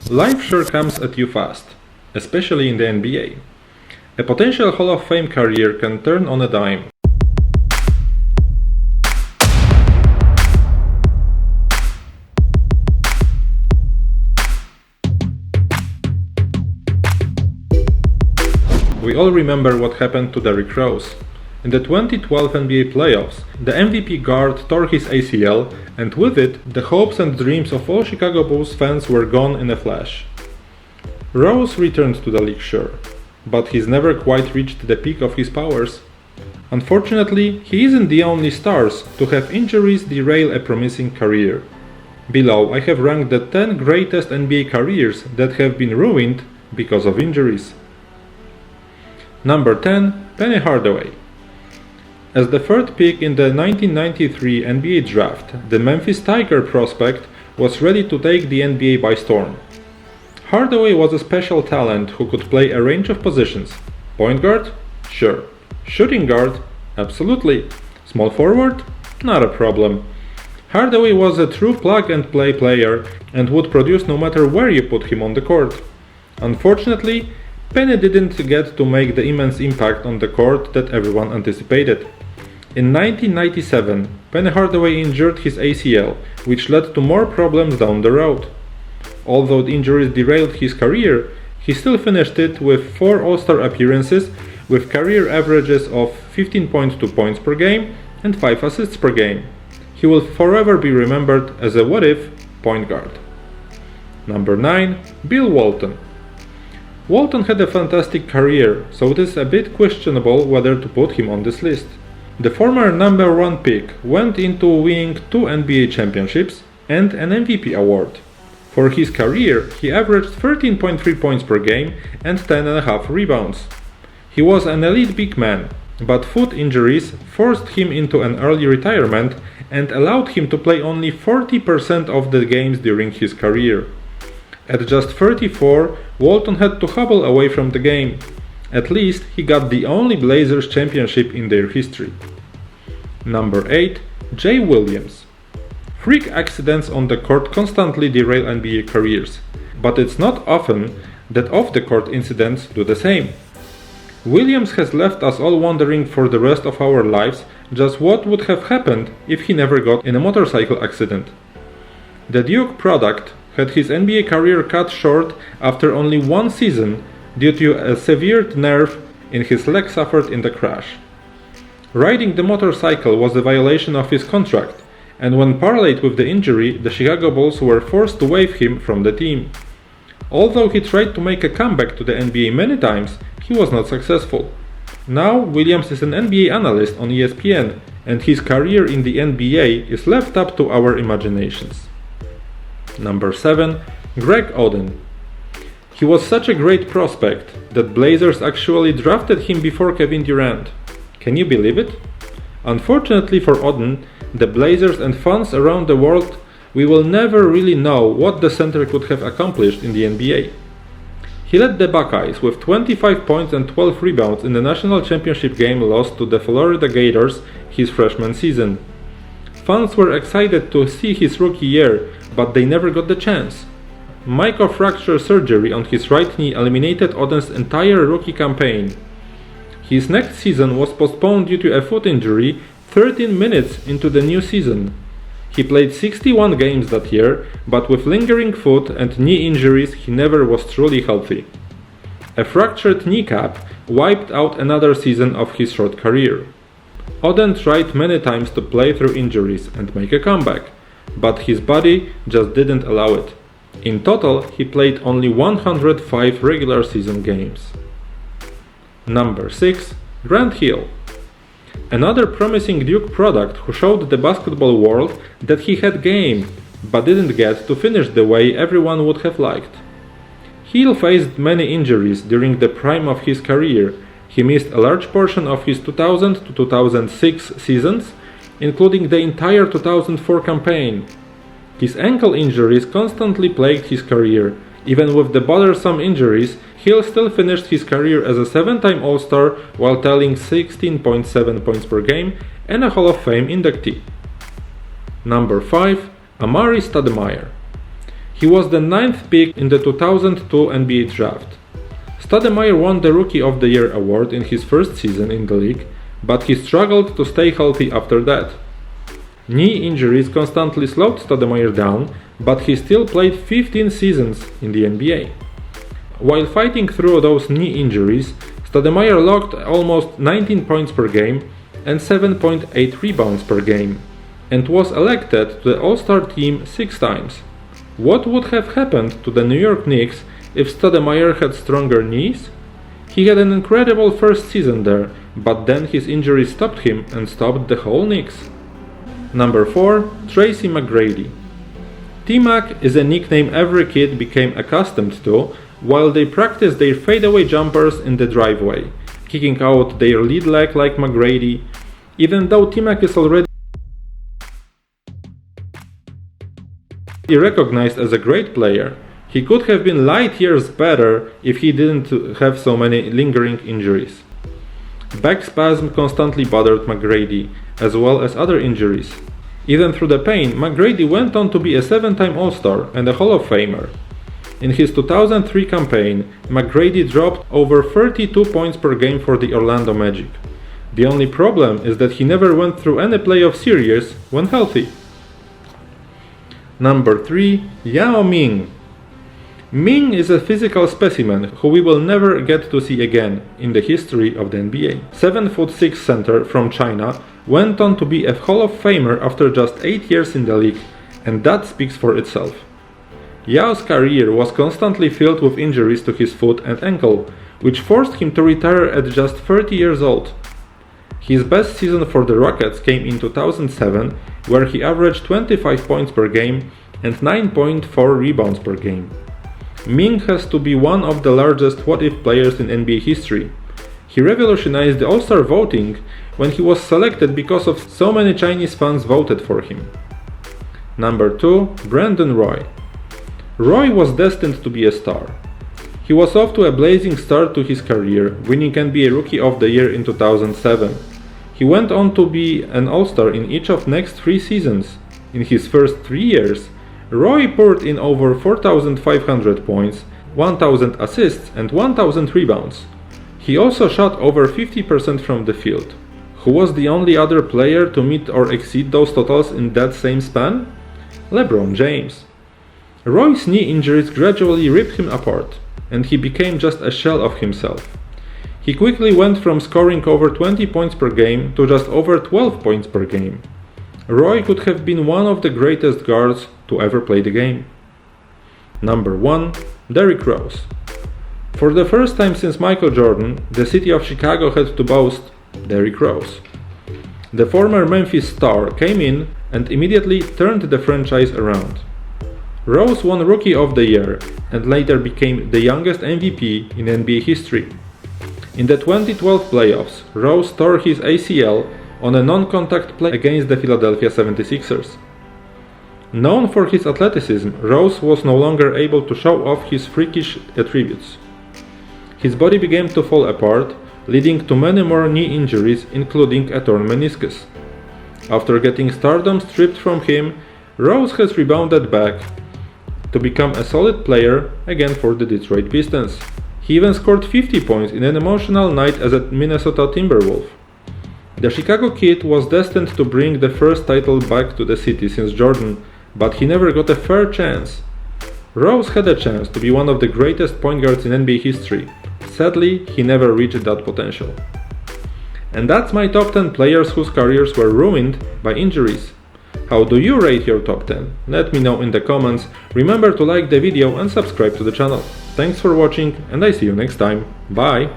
Life sure comes at you fast, especially in the NBA. A potential Hall of Fame career can turn on a dime. We all remember what happened to Derrick Rose. In the 2012 NBA playoffs, the MVP guard tore his ACL, and with it, the hopes and dreams of all Chicago Bulls fans were gone in a flash. Rose returned to the league, sure, but he's never quite reached the peak of his powers. Unfortunately, he isn't the only stars to have injuries derail a promising career. Below, I have ranked the 10 greatest NBA careers that have been ruined because of injuries. Number 10. Penny Hardaway. As the third pick in the 1993 NBA draft, the Memphis Tiger prospect was ready to take the NBA by storm. Hardaway was a special talent who could play a range of positions. Point guard? Sure. Shooting guard? Absolutely. Small forward? Not a problem. Hardaway was a true plug-and-play player and would produce no matter where you put him on the court. Unfortunately, Penny didn't get to make the immense impact on the court that everyone anticipated. In 1997, Penny Hardaway injured his ACL, which led to more problems down the road. Although the injuries derailed his career, he still finished it with 4 All-Star appearances with career averages of 15.2 points per game and 5 assists per game. He will forever be remembered as a what-if point guard. Number 9. Bill Walton. Walton had a fantastic career, so it is a bit questionable whether to put him on this list. The former number 1 pick went into winning 2 NBA championships and an MVP award. For his career, he averaged 13.3 points per game and 10.5 rebounds. He was an elite big man, but foot injuries forced him into an early retirement and allowed him to play only 40% of the games during his career. At just 34, Walton had to hobble away from the game. At least he got the only Blazers championship in their history. Number 8. Jay Williams. Freak accidents on the court constantly derail NBA careers, but it's not often that off-the-court incidents do the same. Williams has left us all wondering for the rest of our lives just what would have happened if he never got in a motorcycle accident. The Duke product had his NBA career cut short after only 1 season due to a severed nerve in his leg suffered in the crash. Riding the motorcycle was a violation of his contract, and when parlayed with the injury, the Chicago Bulls were forced to waive him from the team. Although he tried to make a comeback to the NBA many times, he was not successful. Now Williams is an NBA analyst on ESPN, and his career in the NBA is left up to our imaginations. Number 7. Greg Oden. He was such a great prospect that Blazers actually drafted him before Kevin Durant. Can you believe it? Unfortunately for Oden, the Blazers and fans around the world, we will never really know what the center could have accomplished in the NBA. He led the Buckeyes with 25 points and 12 rebounds in the national championship game lost to the Florida Gators his freshman season. Fans were excited to see his rookie year, but they never got the chance. Microfracture surgery on his right knee eliminated Oden's entire rookie campaign. His next season was postponed due to a foot injury 13 minutes into the new season. He played 61 games that year, but with lingering foot and knee injuries he never was truly healthy. A fractured kneecap wiped out another season of his short career. Oden tried many times to play through injuries and make a comeback, but his body just didn't allow it. In total, he played only 105 regular season games. Number 6. Grant Hill. Another promising Duke product who showed the basketball world that he had game, but didn't get to finish the way everyone would have liked. Hill faced many injuries during the prime of his career. He missed a large portion of his 2000 to 2006 seasons, including the entire 2004 campaign. His ankle injuries constantly plagued his career. Even with the bothersome injuries, Hill still finished his career as a 7-time All-Star while tallying 16.7 points per game and a Hall of Fame inductee. Number 5. AMARE Stoudemire. He was the 9th pick in the 2002 NBA draft. Stoudemire won the Rookie of the Year award in his first season in the league, but he struggled to stay healthy after that. Knee injuries constantly slowed Stoudemire down, but he still played 15 seasons in the NBA. While fighting through those knee injuries, Stoudemire logged almost 19 points per game and 7.8 rebounds per game, and was elected to the All-Star team 6 times. What would have happened to the New York Knicks if Stoudemire had stronger knees? He had an incredible first season there, but then his injury stopped him and stopped the whole Knicks. Number 4. TRACY McGrady. T-Mac is a nickname every kid became accustomed to while they practiced their fadeaway jumpers in the driveway, kicking out their lead leg like McGrady. Even though T-Mac is already recognized as a great player, he could have been light years better if he didn't have so many lingering injuries. Back spasm constantly bothered McGrady, as well as other injuries. Even through the pain, McGrady went on to be a 7-time All-Star and a Hall of Famer. In his 2003 campaign, McGrady dropped over 32 points per game for the Orlando Magic. The only problem is that he never went through any playoff series when healthy. Number 3. Yao Ming. Ming is a physical specimen who we will never get to see again in the history of the NBA. 7'6" center from China went on to be a Hall of Famer after just 8 years in the league, and that speaks for itself. Yao's career was constantly filled with injuries to his foot and ankle, which forced him to retire at just 30 years old. His best season for the Rockets came in 2007, where he averaged 25 points per game and 9.4 rebounds per game. Ming has to be one of the largest what-if players in NBA history. He revolutionized the All-Star voting when he was selected because of so many Chinese fans voted for him. Number 2. Brandon Roy. Roy was destined to be a star. He was off to a blazing start to his career, winning NBA Rookie of the Year in 2007. He went on to be an All-Star in each of next 3 seasons. In his first 3 years, Roy poured in over 4,500 points, 1,000 assists and 1,000 rebounds. He also shot over 50% from the field. Who was the only other player to meet or exceed those totals in that same span? LeBron James. Roy's knee injuries gradually ripped him apart, and he became just a shell of himself. He quickly went from scoring over 20 points per game to just over 12 points per game. Roy could have been one of the greatest guards to ever play the game. Number 1. Derrick Rose. For the first time since Michael Jordan, the city of Chicago had to boast Derrick Rose. The former Memphis star came in and immediately turned the franchise around. Rose won Rookie of the Year and later became the youngest MVP in NBA history. In the 2012 playoffs, Rose tore his ACL on a non-contact play against the Philadelphia 76ers. Known for his athleticism, Rose was no longer able to show off his freakish attributes. His body began to fall apart, leading to many more knee injuries, including a torn meniscus. After getting stardom stripped from him, Rose has rebounded back to become a solid player again for the Detroit Pistons. He even scored 50 points in an emotional night as a Minnesota Timberwolf. The Chicago Kid was destined to bring the first title back to the city since Jordan, but he never got a fair chance. Rose had a chance to be one of the greatest point guards in NBA history. Sadly, he never reached that potential. And that's my top 10 players whose careers were ruined by injuries. How do you rate your top 10? Let me know in the comments. Remember to like the video and subscribe to the channel. Thanks for watching, and I see you next time. Bye!